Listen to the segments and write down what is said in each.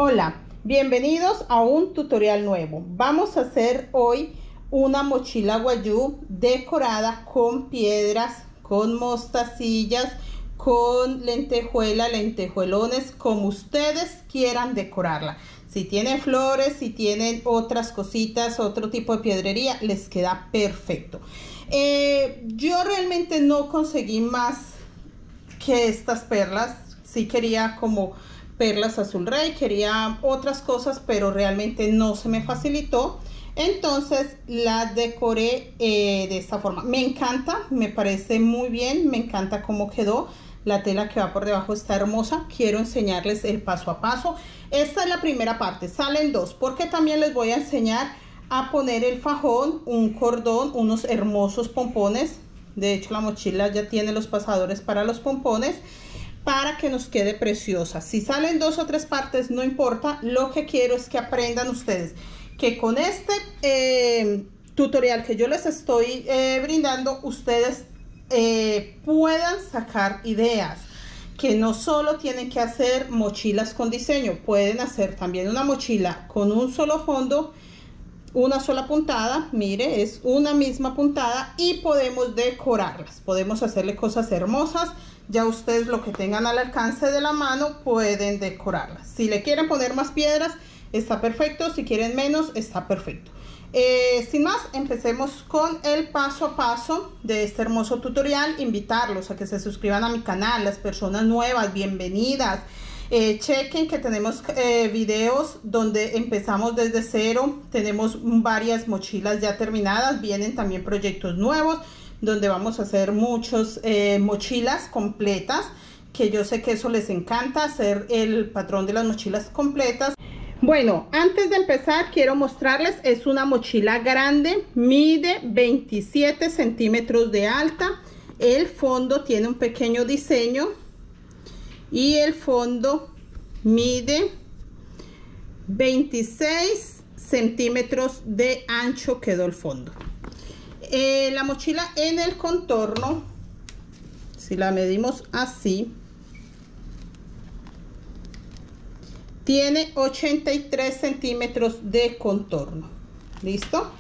Hola, bienvenidos a un tutorial nuevo. Vamos a hacer hoy una mochila guayú decorada con piedras, con mostacillas, con lentejuela, lentejuelones, como ustedes quieran decorarla. Si tienen flores, si tienen otras cositas, otro tipo de piedrería, les queda perfecto. Yo realmente no conseguí más que estas perlas. Sí quería como perlas azul rey, quería otras cosas, pero realmente no se me facilitó. Entonces las decoré de esta forma. Me encanta, me parece muy bien, me encanta cómo quedó. La tela que va por debajo está hermosa. Quiero enseñarles el paso a paso. Esta es la primera parte, salen dos, porque también les voy a enseñar a poner el fajón, un cordón, unos hermosos pompones. De hecho, la mochila ya tiene los pasadores para los pompones, para que nos quede preciosa. Si salen dos o tres partes, no importa. Lo que quiero es que aprendan ustedes que con este tutorial que yo les estoy brindando, ustedes puedan sacar ideas, que no solo tienen que hacer mochilas con diseño, pueden hacer también una mochila con un solo fondo, una sola puntada. Mire, es una misma puntada, y podemos decorarlas, podemos hacerle cosas hermosas. Ya ustedes, lo que tengan al alcance de la mano, pueden decorarlas. Si le quieren poner más piedras, está perfecto. Si quieren menos, está perfecto. Sin más, empecemos con el paso a paso de este hermoso tutorial. Invitarlos a que se suscriban a mi canal. Las personas nuevas, bienvenidas. Chequen que tenemos videos donde empezamos desde cero. Tenemos varias mochilas ya terminadas. Vienen también proyectos nuevos donde vamos a hacer muchas mochilas completas, que yo sé que eso les encanta, hacer el patrón de las mochilas completas. Bueno, antes de empezar quiero mostrarles, es una mochila grande, mide 27 centímetros de alta. El fondo tiene un pequeño diseño y el fondo mide 26 centímetros de ancho quedó el fondo. La mochila en el contorno, si la medimos así, tiene 83 centímetros de contorno. ¿Listo?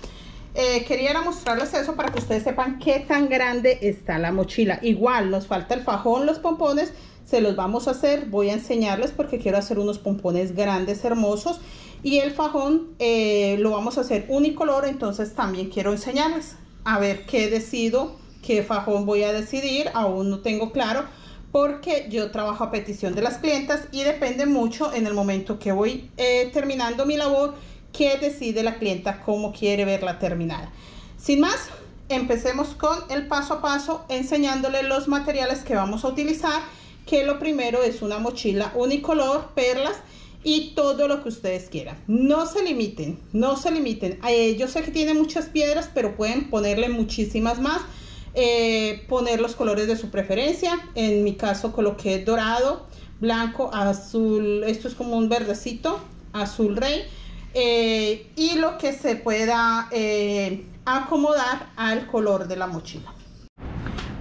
Quería mostrarles eso para que ustedes sepan qué tan grande está la mochila. Igual nos falta el fajón, los pompones, se los vamos a hacer. Voy a enseñarles porque quiero hacer unos pompones grandes, hermosos. Y el fajón lo vamos a hacer unicolor, entonces también quiero enseñarles. A ver qué decido, qué fajón voy a decidir, aún no tengo claro, porque yo trabajo a petición de las clientas y depende mucho en el momento que voy terminando mi labor, que decide la clienta cómo quiere verla terminada. Sin más, empecemos con el paso a paso, enseñándole los materiales que vamos a utilizar, que lo primero es una mochila unicolor, perlas y todo lo que ustedes quieran. No se limiten, no se limiten. Yo sé que tiene muchas piedras, pero pueden ponerle muchísimas más. Poner los colores de su preferencia. En mi caso coloqué dorado, blanco, azul, esto es como un verdecito, azul rey, y lo que se pueda acomodar al color de la mochila.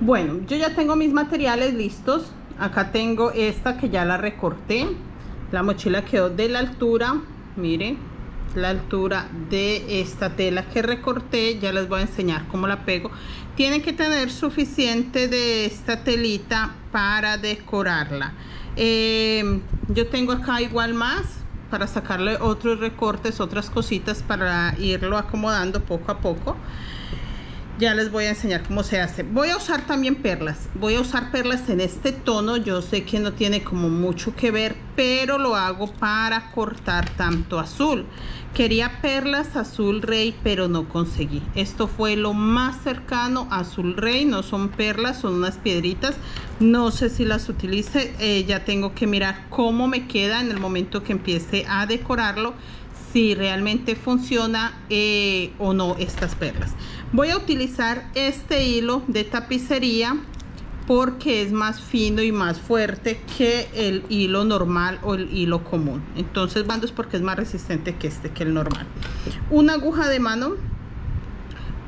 Bueno, yo ya tengo mis materiales listos. Acá tengo esta que ya la recorté. La mochila quedó de la altura, miren, la altura de esta tela que recorté. Ya les voy a enseñar cómo la pego. Tienen que tener suficiente de esta telita para decorarla. Yo tengo acá igual más para sacarle otros recortes, otras cositas para irlo acomodando poco a poco. Ya les voy a enseñar cómo se hace. Voy a usar también perlas. Voy a usar perlas en este tono. Yo sé que no tiene como mucho que ver, pero lo hago para cortar tanto azul. Quería perlas azul rey, pero no conseguí. Esto fue lo más cercano a azul rey. No son perlas, son unas piedritas. No sé si las utilice. Ya tengo que mirar cómo me queda en el momento que empiece a decorarlo, si realmente funciona o no estas perlas. Voy a utilizar este hilo de tapicería porque es más fino y más fuerte que el hilo normal o el hilo común. Entonces bandos porque es más resistente que el normal. Una aguja de mano,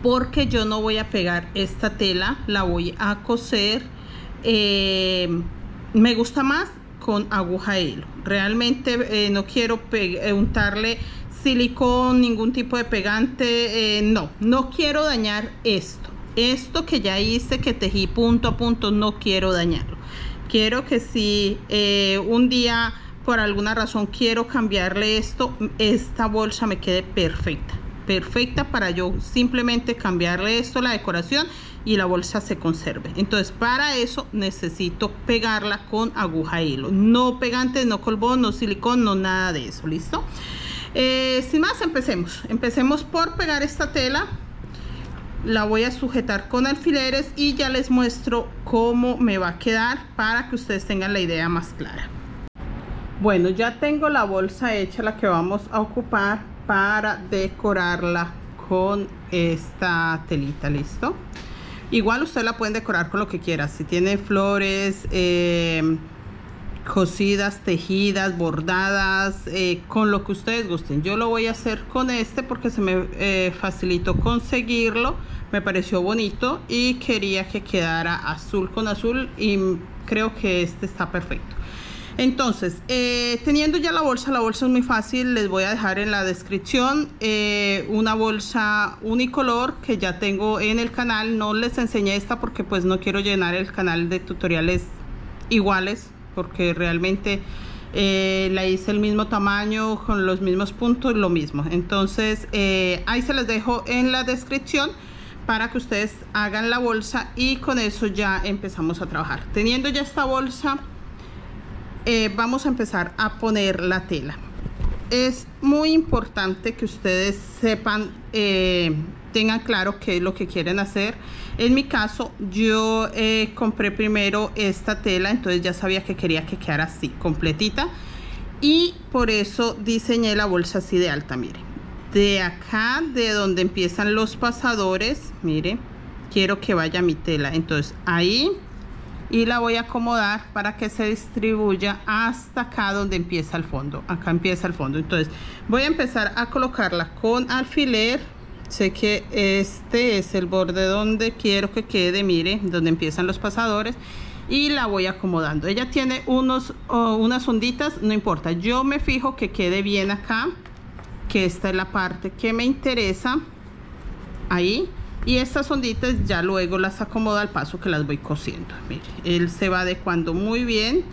porque yo no voy a pegar esta tela, la voy a coser. Me gusta más con aguja de hilo. Realmente no quiero untarle silicón, ningún tipo de pegante, no quiero dañar esto que ya hice, que tejí punto a punto, no quiero dañarlo. Quiero que si un día por alguna razón quiero cambiarle esta bolsa me quede perfecta para yo simplemente cambiarle la decoración y la bolsa se conserve. Entonces para eso necesito pegarla con aguja de hilo, no pegante, no colbón, no silicón, no nada de eso. ¿Listo? Sin más, empecemos por pegar esta tela. La voy a sujetar con alfileres y ya les muestro cómo me va a quedar para que ustedes tengan la idea más clara. Bueno, ya tengo la bolsa hecha, la que vamos a ocupar para decorarla con esta telita. ¿Listo? Igual ustedes la pueden decorar con lo que quieran, si tiene flores, cosidas, tejidas, bordadas, con lo que ustedes gusten. Yo lo voy a hacer con porque se me facilitó conseguirlo, me pareció bonito y quería que quedara azul con azul y creo que está perfecto. Entonces, teniendo ya la bolsa es muy fácil. Les voy a dejar en la descripción una bolsa unicolor que ya tengo en el canal. No les enseñé esta porque pues no quiero llenar el canal de tutoriales iguales, porque realmente la hice el mismo tamaño, con los mismos puntos, lo mismo. Entonces ahí se les dejo en la descripción para que ustedes hagan la bolsa y con eso ya empezamos a trabajar. Teniendo ya esta bolsa, vamos a empezar a poner la tela. Es muy importante que ustedes sepan, tengan claro qué es lo que quieren hacer. En mi caso, yo compré primero esta tela, entonces ya sabía que quería que quedara así, completita, y por eso diseñé la bolsa así de alta. Miren, de acá, de donde empiezan los pasadores, miren, quiero que vaya mi tela, entonces ahí, y la voy a acomodar para que se distribuya hasta acá donde empieza el fondo. Acá empieza el fondo. Entonces voy a empezar a colocarla con alfiler. Sé que este es el borde donde quiero que quede, mire, donde empiezan los pasadores, y la voy acomodando. Ella tiene unas onditas, no importa, yo me fijo que quede bien acá, que esta es la parte que me interesa, ahí. Y estas onditas ya luego las acomodo al paso que las voy cosiendo. Mire, él se va adecuando muy bien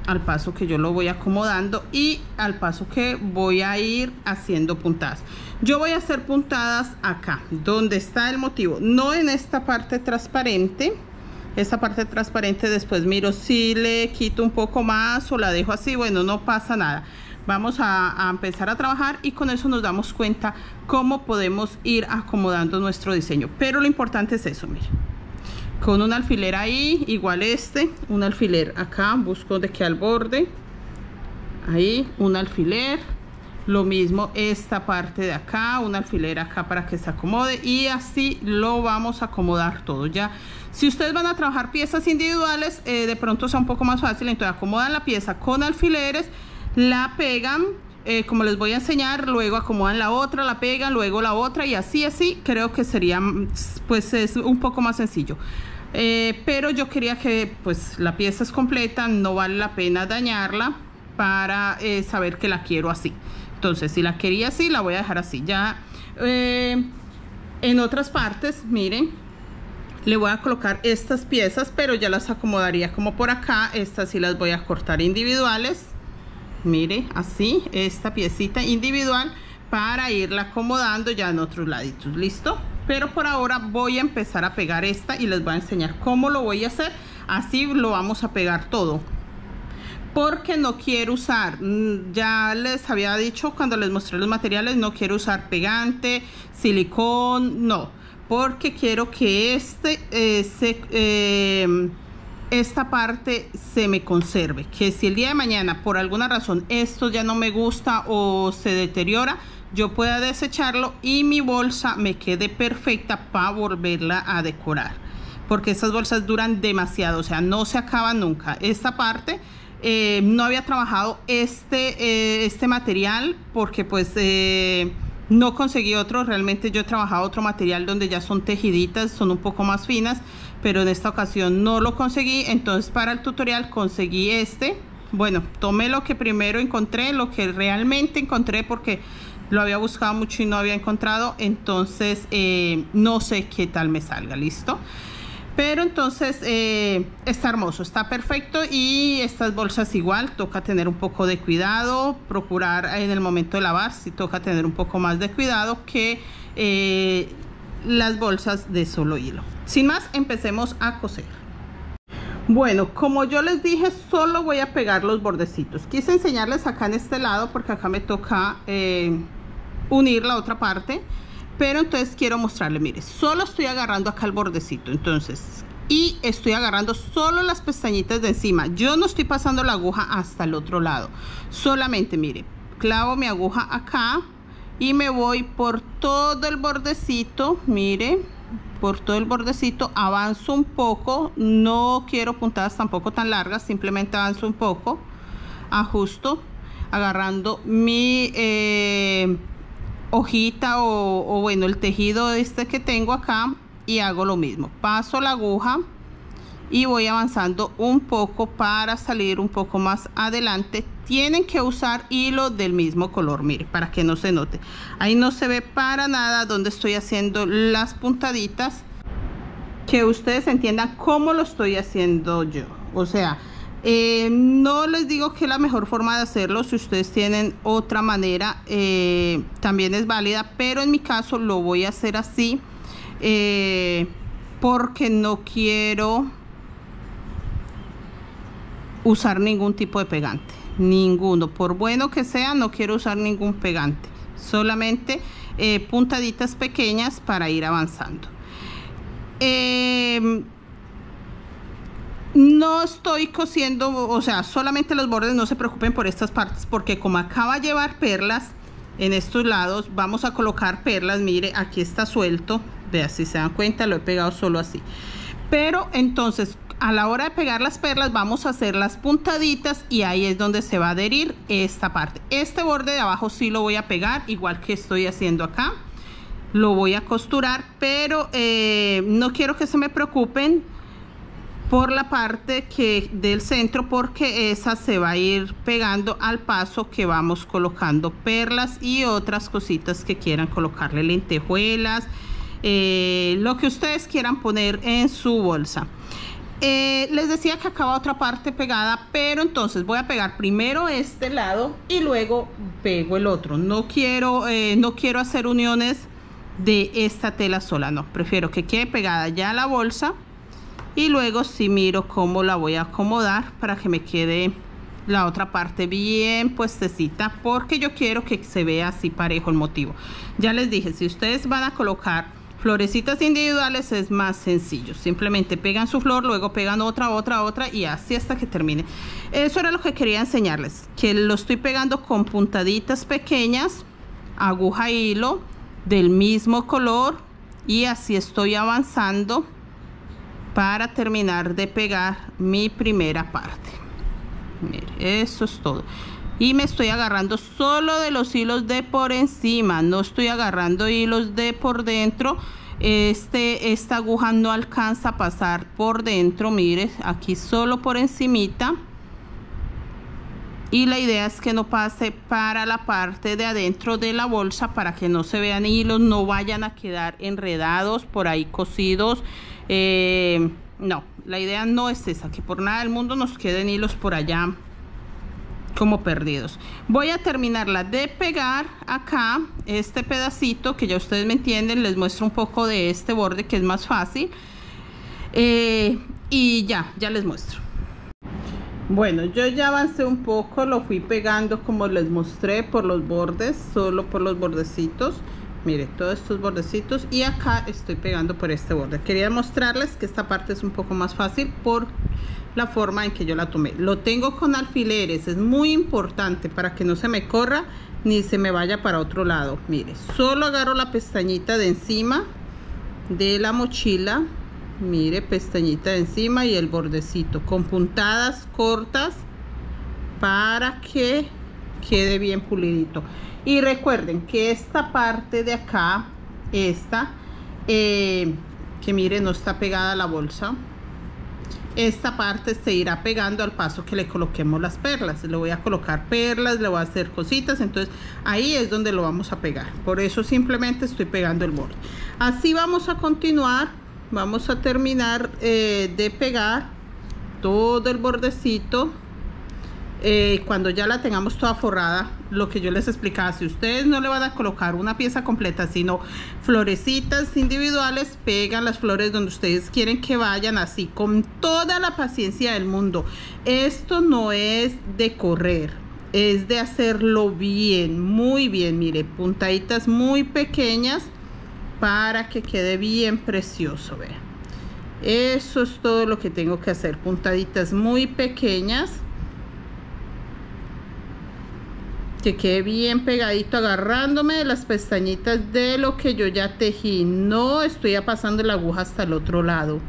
al paso que yo lo voy acomodando y al paso que voy a ir haciendo puntadas. Yo voy a hacer puntadas acá, donde está el motivo, no en esta parte transparente. Esta parte transparente después miro si le quito un poco más o la dejo así, bueno, no pasa nada. Vamos a empezar a trabajar y con eso nos damos cuenta cómo podemos ir acomodando nuestro diseño. Pero lo importante es eso, miren. Con un alfiler ahí, igual un alfiler acá, busco de que al borde. Ahí, un alfiler. Lo mismo esta parte de acá, un alfiler acá para que se acomode. Y así lo vamos a acomodar todo. Ya, si ustedes van a trabajar piezas individuales, de pronto sea un poco más fácil. Entonces acomodan la pieza con alfileres, la pegan, como les voy a enseñar, luego acomodan la otra, la pegan, luego la otra y así creo que sería, pues es un poco más sencillo. Pero yo quería que pues la pieza es completa, no vale la pena dañarla para saber que la quiero así. Entonces si la quería así, la voy a dejar así. Ya en otras partes, miren, le voy a colocar estas piezas, pero ya las acomodaría como por acá. Estas sí las voy a cortar individuales. Mire, así, esta piecita individual para irla acomodando ya en otros laditos. ¿Listo? Pero por ahora voy a empezar a pegar esta y les voy a enseñar cómo lo voy a hacer. Así lo vamos a pegar todo, porque no quiero usar, ya les había dicho cuando les mostré los materiales, no quiero usar pegante, silicón, no, porque quiero que esta parte se me conserve, que si el día de mañana por alguna razón esto ya no me gusta o se deteriora, yo pueda desecharlo y mi bolsa me quede perfecta para volverla a decorar, porque estas bolsas duran demasiado, o sea, no se acaban nunca. Esta parte no había trabajado este material porque pues no conseguí otro. Realmente yo he trabajado otro material donde ya son tejiditas, son un poco más finas, pero en esta ocasión no lo conseguí. Entonces para el tutorial conseguí este. Bueno, tomé lo que primero encontré, lo que realmente encontré, porque lo había buscado mucho y no había encontrado. Entonces no sé qué tal me salga. Listo. Pero entonces está hermoso, está perfecto. Y estas bolsas igual toca tener un poco de cuidado, procurar en el momento de lavar, si toca tener un poco más de cuidado que las bolsas de solo hilo. Sin más, empecemos a coser. Bueno, como yo les dije, solo voy a pegar los bordecitos. Quise enseñarles acá en este lado porque acá me toca unir la otra parte. Pero entonces quiero mostrarle, mire, solo estoy agarrando acá el bordecito, entonces, y estoy agarrando solo las pestañitas de encima. Yo no estoy pasando la aguja hasta el otro lado. Solamente, mire, clavo mi aguja acá y me voy por todo el bordecito, mire, por todo el bordecito, avanzo un poco, no quiero puntadas tampoco tan largas, simplemente avanzo un poco, ajusto, agarrando mi hojita o bueno, el tejido este que tengo acá, y hago lo mismo, paso la aguja y voy avanzando un poco para salir un poco más adelante. Tienen que usar hilo del mismo color, mire, para que no se note. Ahí no se ve para nada donde estoy haciendo las puntaditas, que ustedes entiendan cómo lo estoy haciendo yo. O sea, no les digo que es la mejor forma de hacerlo. Si ustedes tienen otra manera, también es válida, pero en mi caso lo voy a hacer así, porque no quiero usar ningún tipo de pegante, ninguno, por bueno que sea. No quiero usar ningún pegante, solamente puntaditas pequeñas para ir avanzando. No estoy cosiendo, o sea, solamente los bordes. No se preocupen por estas partes, porque como acá va a llevar perlas en estos lados, vamos a colocar perlas. Mire, aquí está suelto, vea, si se dan cuenta, lo he pegado solo así. Pero entonces a la hora de pegar las perlas vamos a hacer las puntaditas, y ahí es donde se va a adherir esta parte. Este borde de abajo sí lo voy a pegar, igual que estoy haciendo acá. Lo voy a costurar, pero no quiero que se me preocupen por la parte del centro, porque esa se va a ir pegando al paso que vamos colocando perlas y otras cositas que quieran colocarle, lentejuelas, lo que ustedes quieran poner en su bolsa. Les decía que acaba otra parte pegada, pero entonces voy a pegar primero este lado y luego pego el otro. No quiero hacer uniones de esta tela sola, no, prefiero que quede pegada ya la bolsa, y luego sí miro cómo la voy a acomodar para que me quede la otra parte bien puestecita, porque yo quiero que se vea así parejo el motivo. Ya les dije, si ustedes van a colocar florecitas individuales es más sencillo, simplemente pegan su flor, luego pegan otra y así hasta que termine. Eso era lo que quería enseñarles, que lo estoy pegando con puntaditas pequeñas, aguja e hilo del mismo color, y así estoy avanzando para terminar de pegar mi primera parte. Mire, eso es todo. Y me estoy agarrando solo de los hilos de por encima, no estoy agarrando hilos de por dentro. Esta aguja no alcanza a pasar por dentro, mire, aquí solo por encimita. Y la idea es que no pase para la parte de adentro de la bolsa, para que no se vean hilos, no vayan a quedar enredados por ahí cosidos. No, la idea no es esa, que por nada del mundo nos queden hilos por allá como perdidos. Voy a terminarla de pegar acá este pedacito, que ya ustedes me entienden. Les muestro un poco de este borde que es más fácil, y ya les muestro. Bueno, yo ya avancé un poco, lo fui pegando como les mostré por los bordes, solo por los bordecitos. Mire, todos estos bordecitos, y acá estoy pegando por este borde. Quería mostrarles que esta parte es un poco más fácil por la forma en que yo la tomé. Lo tengo con alfileres, es muy importante para que no se me corra ni se me vaya para otro lado. Mire, solo agarro la pestañita de encima de la mochila, mire, pestañita de encima y el bordecito con puntadas cortas para que quede bien pulidito. Y recuerden que esta parte de acá, esta que mire, no está pegada a la bolsa. Esta parte se irá pegando al paso que le coloquemos las perlas. Le voy a colocar perlas, le voy a hacer cositas, entonces ahí es donde lo vamos a pegar. Por eso simplemente estoy pegando el borde. Así vamos a continuar. Vamos a terminar de pegar todo el bordecito. Cuando ya la tengamos toda forrada, lo que yo les explicaba, si ustedes no le van a colocar una pieza completa, sino florecitas individuales, pegan las flores donde ustedes quieren que vayan, así, con toda la paciencia del mundo. Esto no es de correr, es de hacerlo bien, muy bien. Mire, puntaditas muy pequeñas para que quede bien precioso. Vean, eso es todo lo que tengo que hacer, puntaditas muy pequeñas, que quede bien pegadito, agarrándome de las pestañitas de lo que yo ya tejí. No estoy pasando la aguja hasta el otro lado,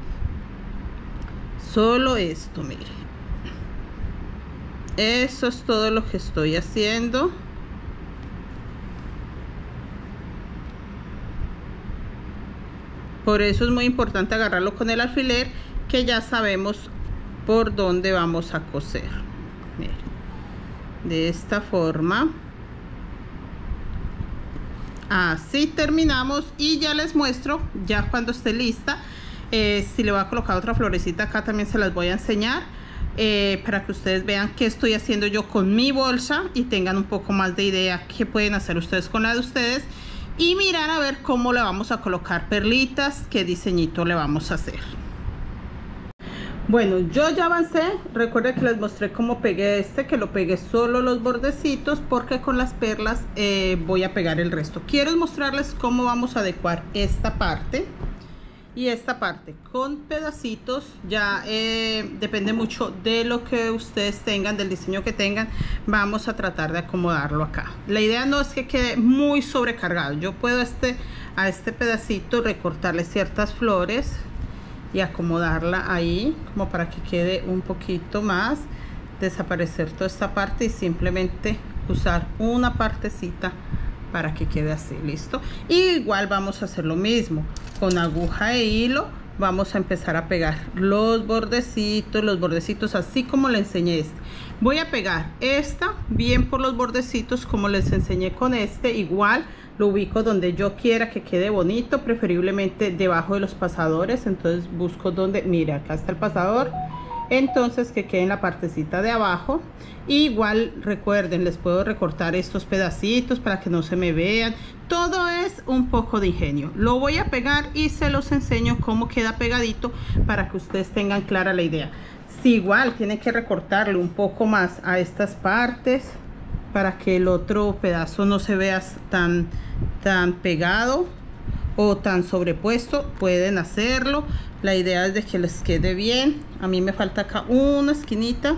solo esto, mire. Eso es todo lo que estoy haciendo. Por eso es muy importante agarrarlo con el alfiler, que ya sabemos por dónde vamos a coser. Mire, de esta forma. Así terminamos, y ya les muestro ya cuando esté lista. Si le voy a colocar otra florecita acá, también se las voy a enseñar, para que ustedes vean qué estoy haciendo yo con mi bolsa y tengan un poco más de idea qué pueden hacer ustedes con la de ustedes, y mirar a ver cómo le vamos a colocar perlitas, qué diseñito le vamos a hacer. Bueno, yo ya avancé. Recuerden que les mostré cómo pegué que lo pegué solo los bordecitos, porque con las perlas voy a pegar el resto. Quiero mostrarles cómo vamos a adecuar esta parte y esta parte con pedacitos. Ya depende mucho de lo que ustedes tengan, del diseño que tengan. Vamos a tratar de acomodarlo acá. La idea no es que quede muy sobrecargado. Yo puedo a este pedacito recortarle ciertas flores y acomodarla ahí, como para que quede un poquito más, desaparecer toda esta parte y simplemente usar una partecita para que quede así. Listo. Y igual vamos a hacer lo mismo con aguja e hilo. Vamos a empezar a pegar los bordecitos así como le enseñé. Voy a pegar esta bien por los bordecitos como les enseñé con igual lo ubico donde yo quiera que quede bonito, preferiblemente debajo de los pasadores. Entonces busco donde, mira, acá está el pasador, entonces que quede en la partecita de abajo. Igual recuerden, les puedo recortar estos pedacitos para que no se me vean. Todo es un poco de ingenio. Lo voy a pegar y se los enseño cómo queda pegadito, para que ustedes tengan clara la idea. Si igual tienen que recortarle un poco más a estas partes para que el otro pedazo no se vea tan pegado o tan sobrepuesto, pueden hacerlo. La idea es de que les quede bien. A mí me falta acá una esquinita,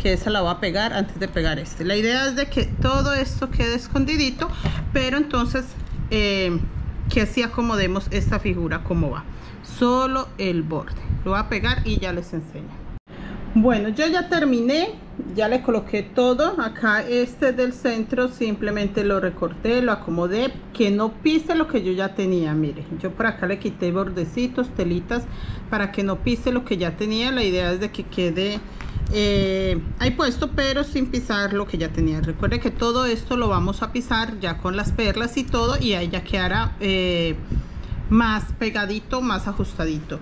que esa la voy a pegar antes de pegar la idea es de que todo esto quede escondidito, pero entonces que así acomodemos esta figura como va, solo el borde. Lo voy a pegar y ya les enseño. Bueno, yo ya terminé, ya le coloqué todo acá. Del centro simplemente lo recorté, lo acomodé, que no pise lo que yo ya tenía. Mire, yo por acá le quité bordecitos, telitas, para que no pise lo que ya tenía. La idea es de que quede ahí puesto, pero sin pisar lo que ya tenía. Recuerde que todo esto lo vamos a pisar ya con las perlas y todo, y ahí ya quedará más pegadito, más ajustadito.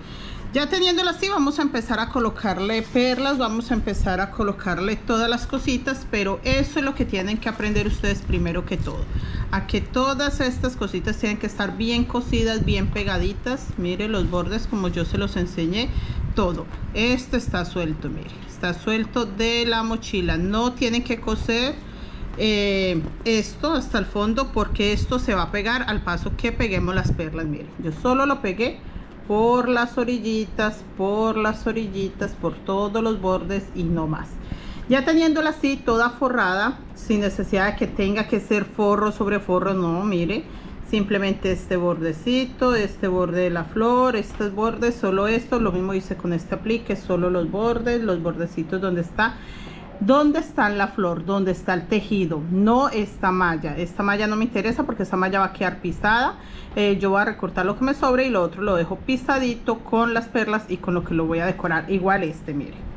Ya teniéndolo así, vamos a empezar a colocarle perlas, vamos a empezar a colocarle todas las cositas, pero eso es lo que tienen que aprender ustedes primero que todo, a que todas estas cositas tienen que estar bien cosidas, bien pegaditas. Mire los bordes como yo se los enseñé, todo esto está suelto, mire, está suelto de la mochila. No tienen que coser esto hasta el fondo, porque esto se va a pegar al paso que peguemos las perlas. Mire, yo solo lo pegué por las orillitas, por todos los bordes y no más. Ya teniéndola así toda forrada, sin necesidad de que tenga que ser forro sobre forro, no, mire, simplemente este bordecito, este borde de la flor, estos bordes, solo esto. Lo mismo hice con este aplique, solo los bordes, los bordecitos donde está ¿Dónde está la flor? ¿Dónde está el tejido? No esta malla. Esta malla no me interesa porque esta malla va a quedar pisada. Yo voy a recortar lo que me sobre y lo otro lo dejo pisadito con las perlas y con lo que lo voy a decorar. Igual mire.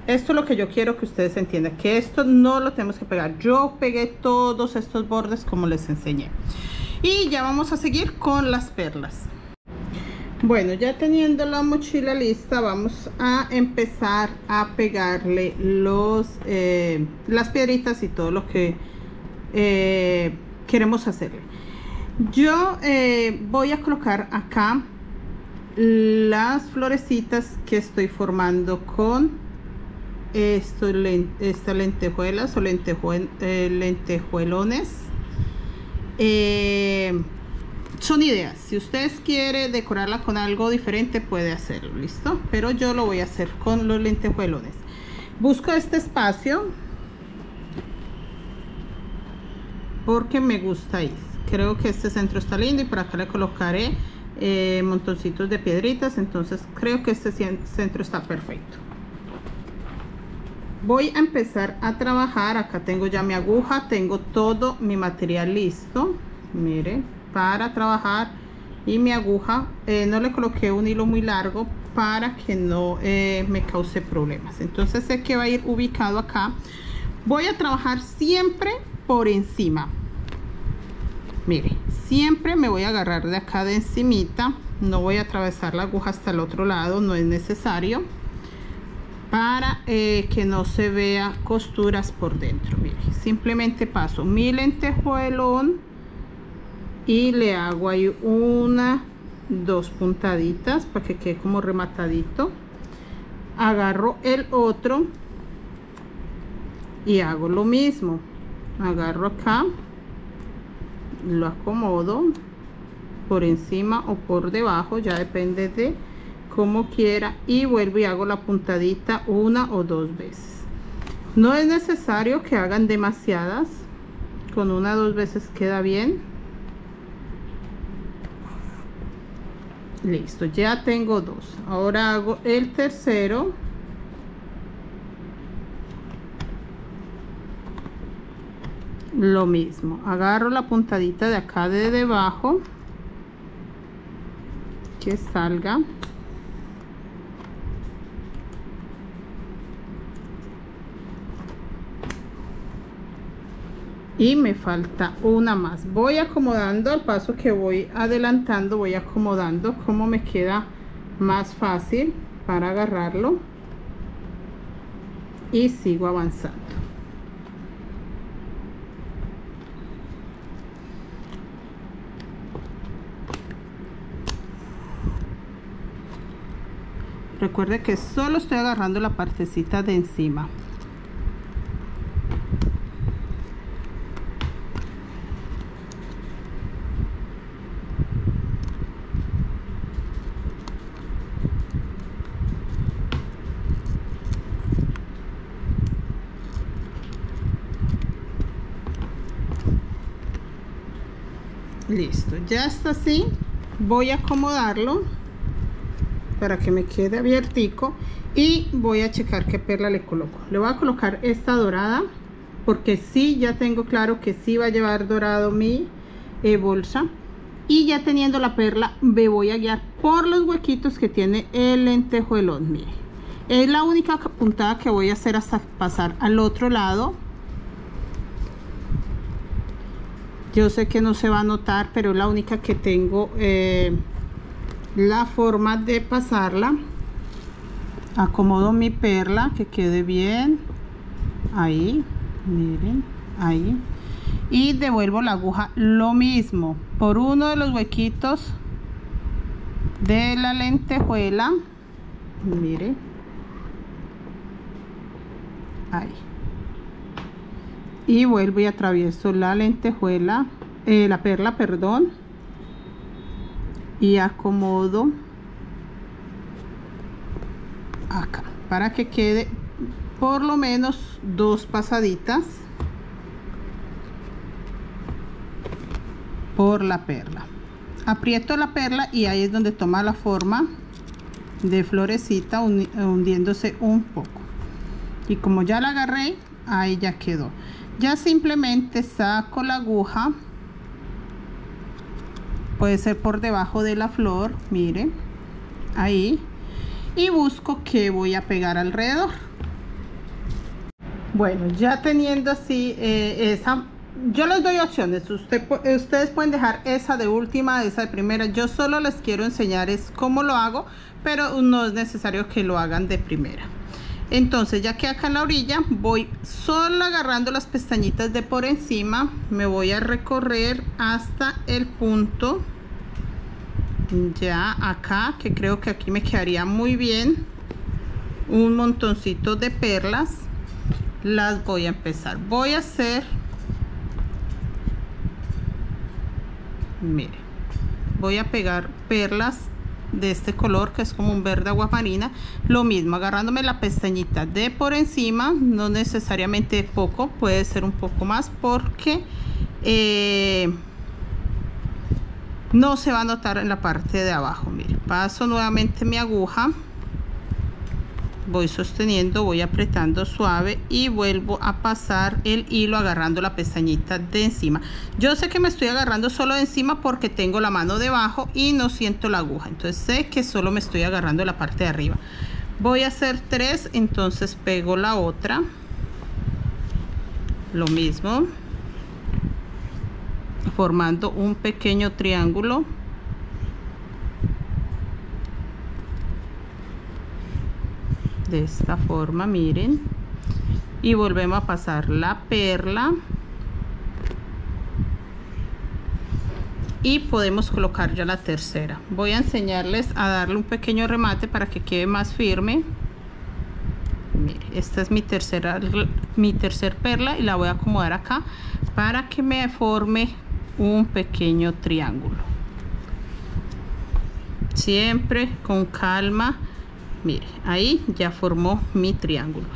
Esto es lo que yo quiero que ustedes entiendan, que esto no lo tenemos que pegar. Yo pegué todos estos bordes como les enseñé. Y ya vamos a seguir con las perlas. Bueno, ya teniendo la mochila lista, vamos a empezar a pegarle las piedritas y todo lo que queremos hacerle. Yo voy a colocar acá las florecitas que estoy formando con estas lentejuelas o lentejuelones. Son ideas, si ustedes quieren decorarla con algo diferente puede hacerlo, listo, pero yo lo voy a hacer con los lentejuelones. Busco este espacio porque me gusta ahí, creo que este centro está lindo y por acá le colocaré montoncitos de piedritas, entonces creo que este centro está perfecto. Voy a empezar a trabajar. Acá tengo ya mi aguja, tengo todo mi material listo, miren, para trabajar, y mi aguja no le coloqué un hilo muy largo para que no me cause problemas. Entonces sé que va a ir ubicado acá. Voy a trabajar siempre por encima, mire, siempre me voy a agarrar de acá de encimita, no voy a atravesar la aguja hasta el otro lado, no es necesario, para que no se vea costuras por dentro. Mire, simplemente paso mi lentejuelón y le hago ahí dos puntaditas para que quede como rematadito. Agarro el otro y hago lo mismo, agarro acá, lo acomodo por encima o por debajo, ya depende de como quiera, y vuelvo y hago la puntadita una o dos veces. No es necesario que hagan demasiadas, con una o dos veces queda bien. Listo, ya tengo dos. Ahora hago el tercero. Lo mismo, agarro la puntadita de acá de debajo que salga, y me falta una más. Voy acomodando al paso que voy adelantando, voy acomodando como me queda más fácil para agarrarlo, y sigo avanzando. Recuerde que solo estoy agarrando la partecita de encima. Listo, ya está así. Voy a acomodarlo para que me quede abiertico y voy a checar qué perla le coloco. Le voy a colocar esta dorada porque sí, ya tengo claro que sí va a llevar dorado mi bolsa, y ya teniendo la perla me voy a guiar por los huequitos que tiene el lentejuelón. Mire, es la única puntada que voy a hacer hasta pasar al otro lado. Yo sé que no se va a notar, pero es la única que tengo la forma de pasarla. Acomodo mi perla que quede bien. Ahí, miren, ahí. Y devuelvo la aguja lo mismo por uno de los huequitos de la lentejuela. Miren. Ahí. Y vuelvo y atravieso la lentejuela, la perla, perdón, y acomodo acá para que quede por lo menos dos pasaditas por la perla. Aprieto la perla y ahí es donde toma la forma de florecita, hundiéndose un poco. y como ya la agarré, ahí ya quedó. Ya simplemente saco la aguja, puede ser por debajo de la flor, miren, ahí, y busco que voy a pegar alrededor. Bueno, ya teniendo así esa, yo les doy opciones. Ustedes pueden dejar esa de última, esa de primera. Yo solo les quiero enseñar es cómo lo hago, pero no es necesario que lo hagan de primera. Entonces, ya que acá en la orilla voy solo agarrando las pestañitas de por encima, me voy a recorrer hasta el punto ya acá, que creo que aquí me quedaría muy bien un montoncito de perlas. Las voy a empezar, voy a hacer, mire, voy a pegar perlas de este color que es como un verde aguamarina. Lo mismo, agarrándome la pestañita de por encima, no necesariamente poco, puede ser un poco más, porque no se va a notar en la parte de abajo. Mire, paso nuevamente mi aguja, voy sosteniendo, voy apretando suave y vuelvo a pasar el hilo agarrando la pestañita de encima. Yo sé que me estoy agarrando solo de encima porque tengo la mano debajo y no siento la aguja, entonces sé que solo me estoy agarrando la parte de arriba. Voy a hacer 3, entonces pego la otra, lo mismo, formando un pequeño triángulo. De esta forma, miren, y volvemos a pasar la perla y podemos colocar ya la tercera. Voy a enseñarles a darle un pequeño remate para que quede más firme. Mire, esta es mi tercer perla y la voy a acomodar acá para que me forme un pequeño triángulo, siempre con calma. Mire, ahí ya formó mi triángulo.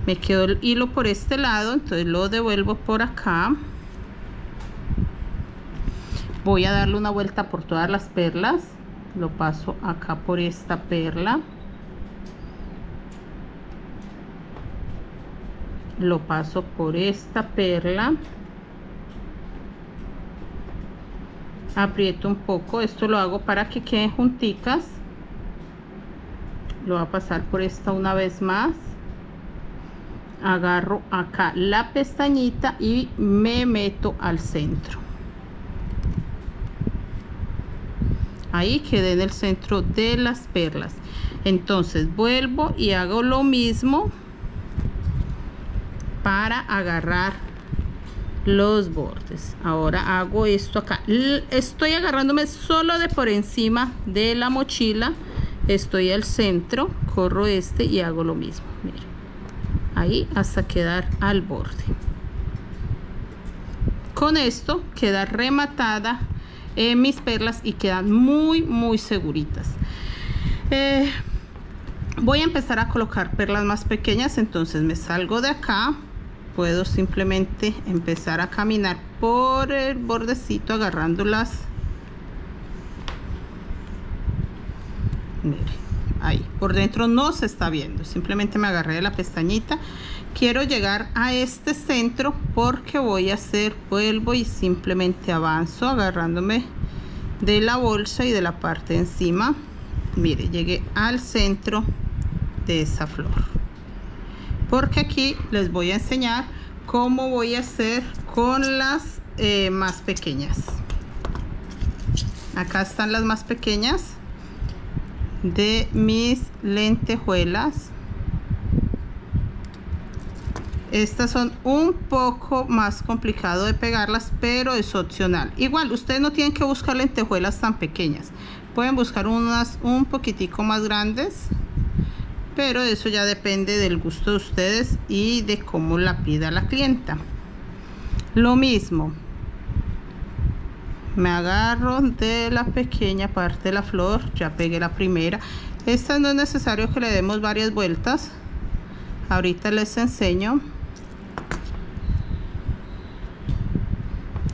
Me quedó el hilo por este lado, entonces lo devuelvo por acá. Voy a darle una vuelta por todas las perlas. Lo paso acá por esta perla. Lo paso por esta perla. Aprieto un poco. Esto lo hago para que queden junticas. Lo voy a pasar por esta una vez más, agarro acá la pestañita y me meto al centro. Ahí quedé en el centro de las perlas. Entonces vuelvo y hago lo mismo para agarrar los bordes. Ahora hago esto acá, estoy agarrándome solo de por encima de la mochila. Estoy al centro, corro este y hago lo mismo. Miren, ahí hasta quedar al borde. Con esto queda rematada mis perlas y quedan muy seguritas. Voy a empezar a colocar perlas más pequeñas, entonces me salgo de acá. Puedo simplemente empezar a caminar por el bordecito agarrándolas. Mire, ahí por dentro no se está viendo, simplemente me agarré de la pestañita. Quiero llegar a este centro porque voy a hacer, vuelvo y simplemente avanzo agarrándome de la bolsa y de la parte de encima. Mire, llegué al centro de esa flor, porque aquí les voy a enseñar cómo voy a hacer con las más pequeñas. Acá están las más pequeñas de mis lentejuelas. Estas son un poco más complicado de pegarlas, pero es opcional. Igual ustedes no tienen que buscar lentejuelas tan pequeñas, pueden buscar unas un poquitico más grandes, pero eso ya depende del gusto de ustedes y de cómo la pida la clienta. Lo mismo, me agarro de la pequeña parte de la flor, ya pegué la primera. Esta no es necesario que le demos varias vueltas, ahorita les enseño.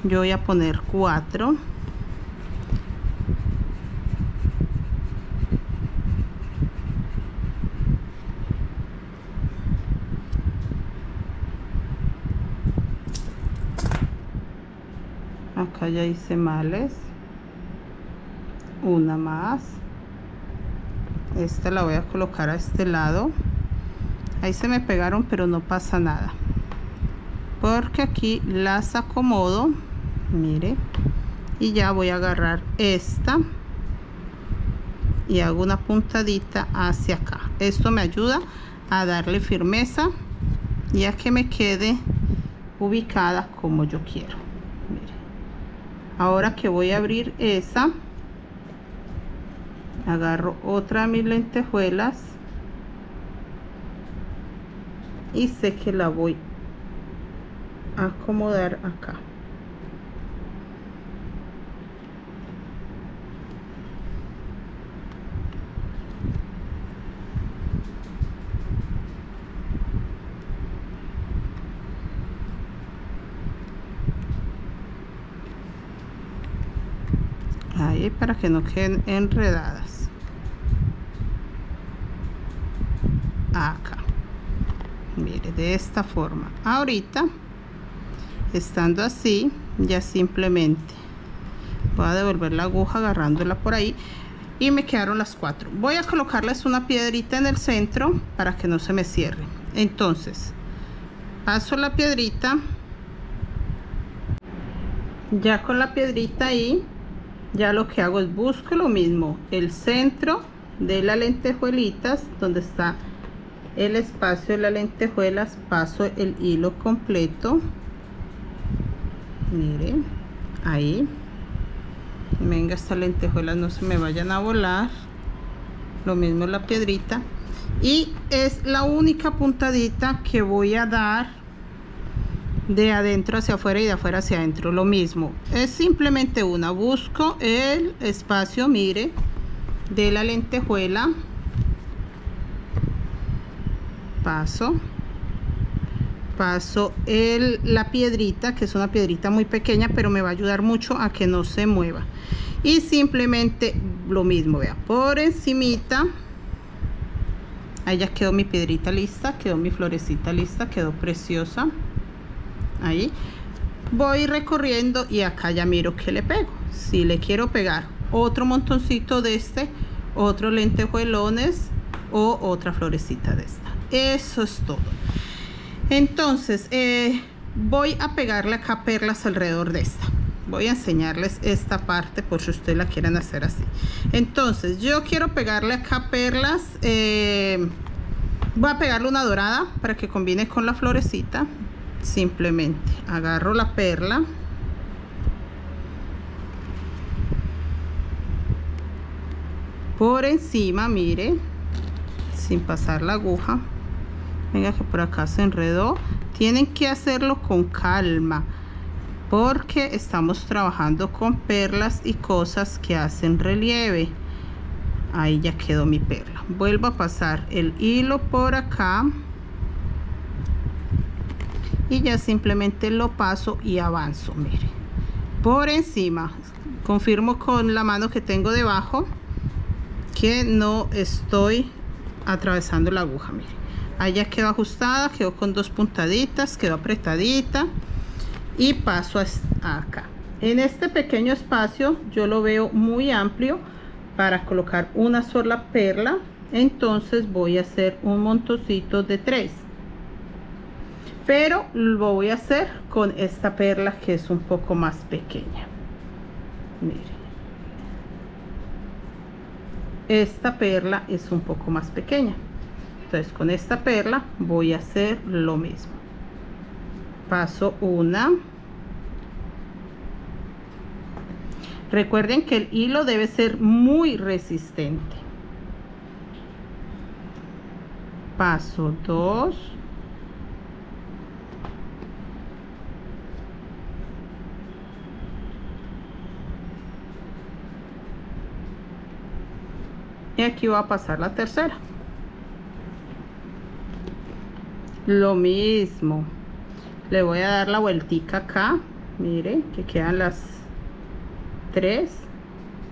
Yo voy a poner 4. Acá ya hice males. Una más. Esta la voy a colocar a este lado. Ahí se me pegaron, pero no pasa nada, porque aquí las acomodo, mire, y ya voy a agarrar esta y hago una puntadita hacia acá. Esto me ayuda a darle firmeza y a que me quede ubicada como yo quiero. Mire, ahora que voy a abrir esa, agarro otra de mis lentejuelas y sé que la voy a acomodar acá. Ahí, para que no queden enredadas. Acá, mire, de esta forma. Ahorita, estando así, ya simplemente voy a devolver la aguja agarrándola por ahí y me quedaron las 4. Voy a colocarles una piedrita en el centro para que no se me cierre. Entonces paso la piedrita, ya con la piedrita ahí, ya lo que hago es busco lo mismo, el centro de las lentejuelitas, donde está el espacio de las lentejuelas, paso el hilo completo, miren, ahí. Venga, estas lentejuelas no se me vayan a volar. Lo mismo la piedrita, y es la única puntadita que voy a dar de adentro hacia afuera y de afuera hacia adentro. Lo mismo, es simplemente una. Busco el espacio, mire, de la lentejuela, paso la piedrita, que es una piedrita muy pequeña, pero me va a ayudar mucho a que no se mueva, y simplemente lo mismo, vea, por encimita. Ahí ya quedó mi piedrita lista, quedó mi florecita lista, quedó preciosa. Ahí voy recorriendo y acá ya miro que le pego. Si le quiero pegar otro montoncito de este, otros lentejuelones o otra florecita de esta, eso es todo. Entonces voy a pegarle acá perlas alrededor de esta. Voy a enseñarles esta parte por si ustedes la quieren hacer así. Entonces yo quiero pegarle acá perlas. Voy a pegarle una dorada para que combine con la florecita. Simplemente agarro la perla, por encima, mire, sin pasar la aguja. Venga, que por acá se enredó. Tienen que hacerlo con calma, porque estamos trabajando con perlas y cosas que hacen relieve. Ahí ya quedó mi perla. Vuelvo a pasar el hilo por acá y ya simplemente lo paso y avanzo, mire, por encima. Confirmo con la mano que tengo debajo que no estoy atravesando la aguja, mire. Ahí ya quedó ajustada, quedó con dos puntaditas, quedó apretadita, y paso acá. En este pequeño espacio yo lo veo muy amplio para colocar una sola perla, entonces voy a hacer un montoncito de 3, pero lo voy a hacer con esta perla que es un poco más pequeña. Mire, esta perla es un poco más pequeña, entonces con esta perla voy a hacer lo mismo. Paso una. Recuerden que el hilo debe ser muy resistente. Paso 2. Y aquí voy a pasar la tercera. Lo mismo. Le voy a dar la vueltica acá. Mire que quedan las 3.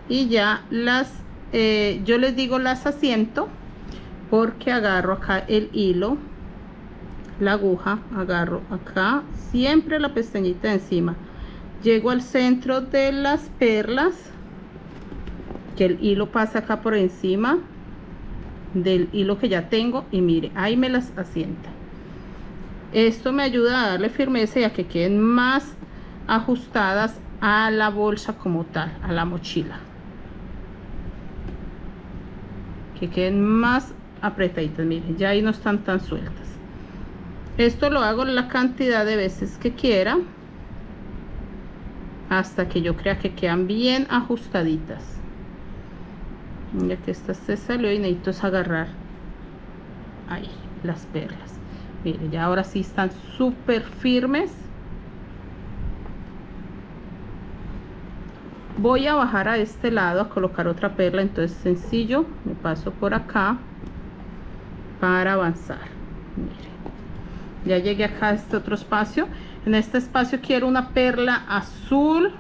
Y ya las, yo les digo las asiento porque agarro acá el hilo, la aguja, agarro acá siempre la pestañita de encima, llego al centro de las perlas, que el hilo pasa acá por encima del hilo que ya tengo, y mire, ahí me las asienta. Esto me ayuda a darle firmeza y a que queden más ajustadas a la bolsa como tal, a la mochila, que queden más apretaditas. Miren, ya ahí no están tan sueltas. Esto lo hago la cantidad de veces que quiera, hasta que yo crea que quedan bien ajustaditas. Mira que esta se salió y necesito es agarrar ahí las perlas. Miren, ya ahora sí están súper firmes. Voy a bajar a este lado a colocar otra perla, entonces sencillo, me paso por acá para avanzar. Miren, ya llegué acá a este otro espacio. En este espacio quiero una perla azul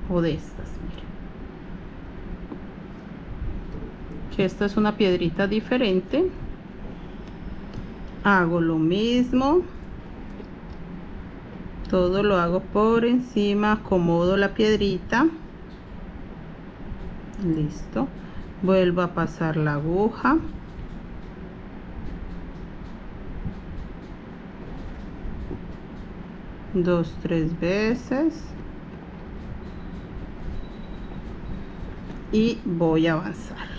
o de estas, miren, que esta es una piedrita diferente. Hago lo mismo, todo lo hago por encima, acomodo la piedrita, listo, vuelvo a pasar la aguja, dos, tres veces, y voy a avanzar.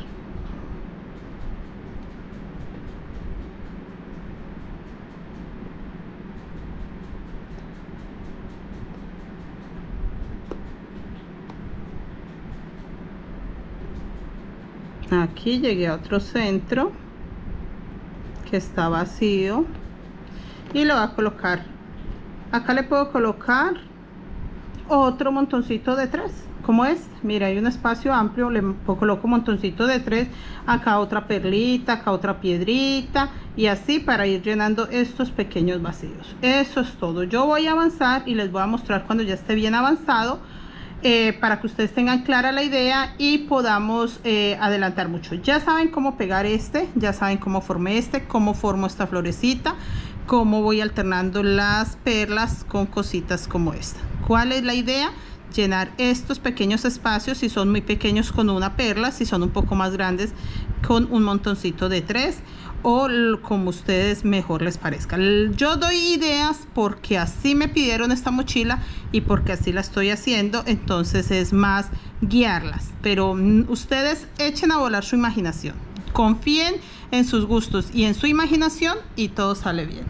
Aquí llegué a otro centro que está vacío y lo voy a colocar. Acá le puedo colocar otro montoncito de 3 como este. Mira, hay un espacio amplio, le coloco un montoncito de 3, acá otra perlita, acá otra piedrita, y así para ir llenando estos pequeños vacíos. Eso es todo. Yo voy a avanzar y les voy a mostrar cuando ya esté bien avanzado, para que ustedes tengan clara la idea y podamos adelantar mucho. Ya saben cómo pegar este, ya saben cómo formé este, cómo formo esta florecita, cómo voy alternando las perlas con cositas como esta. ¿Cuál es la idea? Llenar estos pequeños espacios, si son muy pequeños con una perla, si son un poco más grandes con un montoncito de 3, o como ustedes mejor les parezca. Yo doy ideas porque así me pidieron esta mochila y porque así la estoy haciendo, entonces es más guiarlas, pero ustedes echen a volar su imaginación, confíen en sus gustos y en su imaginación y todo sale bien.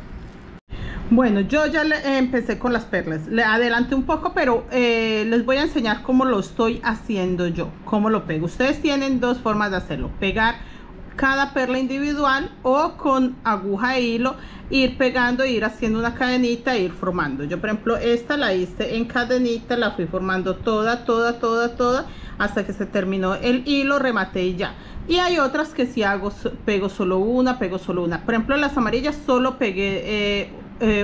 Bueno, yo ya empecé con las perlas, le adelanté un poco, pero les voy a enseñar cómo lo estoy haciendo yo, cómo lo pego. Ustedes tienen dos formas de hacerlo: pegar cada perla individual, o con aguja e hilo ir pegando, ir haciendo una cadenita e ir formando. Yo por ejemplo esta la hice en cadenita, la fui formando toda hasta que se terminó el hilo, rematé y ya. Y hay otras que si hago, pego solo una. Por ejemplo las amarillas solo pegué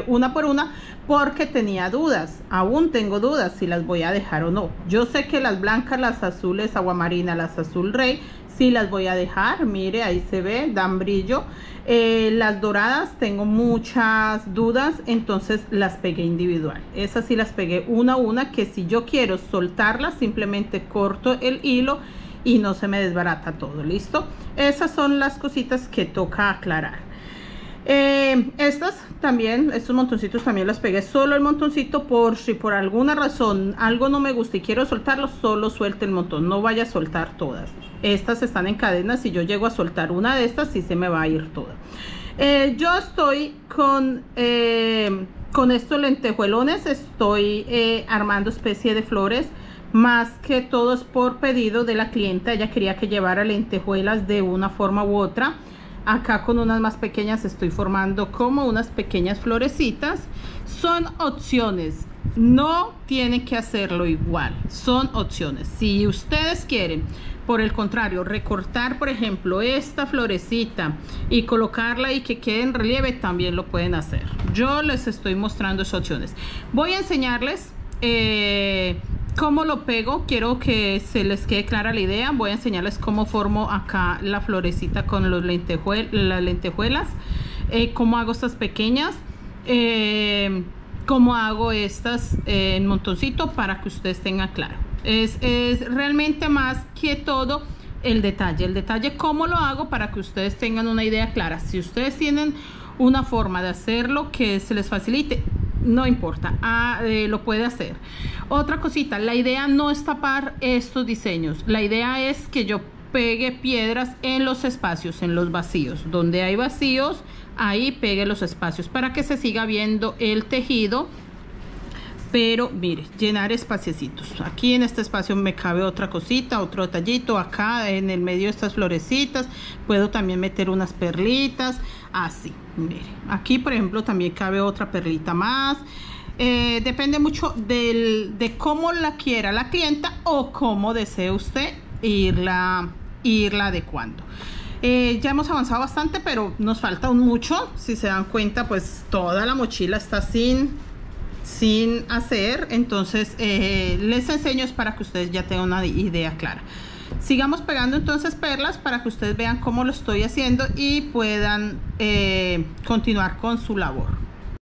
una por una porque tenía dudas. Aún tengo dudas si las voy a dejar o no. Yo sé que las blancas, las azules aguamarina, las azul rey, sí las voy a dejar. Mire, ahí se ve, dan brillo. Las doradas tengo muchas dudas, entonces las pegué individual. Esas sí las pegué una a una, que si yo quiero soltarlas simplemente corto el hilo y no se me desbarata todo. Listo, esas son las cositas que toca aclarar. Estas también, estos montoncitos también las pegué solo el montoncito, por si por alguna razón algo no me gusta y quiero soltarlo, solo suelte el montón, no vaya a soltar todas. Estas están en cadenas, si yo llego a soltar una de estas sí se me va a ir toda. Yo estoy con estos lentejuelones, estoy armando especie de flores. Más que todo es por pedido de la clienta, ella quería que llevara lentejuelas de una forma u otra. Acá con unas más pequeñas estoy formando como unas pequeñas florecitas. Son opciones, no tienen que hacerlo igual, son opciones. Si ustedes quieren, por el contrario, recortar por ejemplo esta florecita y colocarla y que quede en relieve, también lo pueden hacer. Yo les estoy mostrando esas opciones. Voy a enseñarles cómo lo pego. Quiero que se les quede clara la idea. Voy a enseñarles cómo formo acá la florecita con las lentejuelas, cómo hago estas pequeñas. cómo hago estas en montoncito para que ustedes tengan claro. Es realmente más que todo el detalle cómo lo hago para que ustedes tengan una idea clara. Si ustedes tienen una forma de hacerlo que se les facilite, no importa, lo puede hacer. Otra cosita, la idea no es tapar estos diseños, la idea es que yo pegue piedras en los espacios, en los vacíos, donde hay vacíos, ahí pegue los espacios para que se siga viendo el tejido. Pero mire, llenar espaciecitos. Aquí en este espacio me cabe otra cosita, otro detallito. Acá en el medio de estas florecitas puedo también meter unas perlitas, así. Mire, aquí por ejemplo también cabe otra perlita más. Depende mucho de cómo la quiera la clienta o cómo desee usted irla adecuando. Ya hemos avanzado bastante, pero nos falta un mucho. Si se dan cuenta, pues toda la mochila está sin hacer. Entonces les enseño es para que ustedes ya tengan una idea clara. Sigamos pegando entonces perlas para que ustedes vean cómo lo estoy haciendo y puedan continuar con su labor.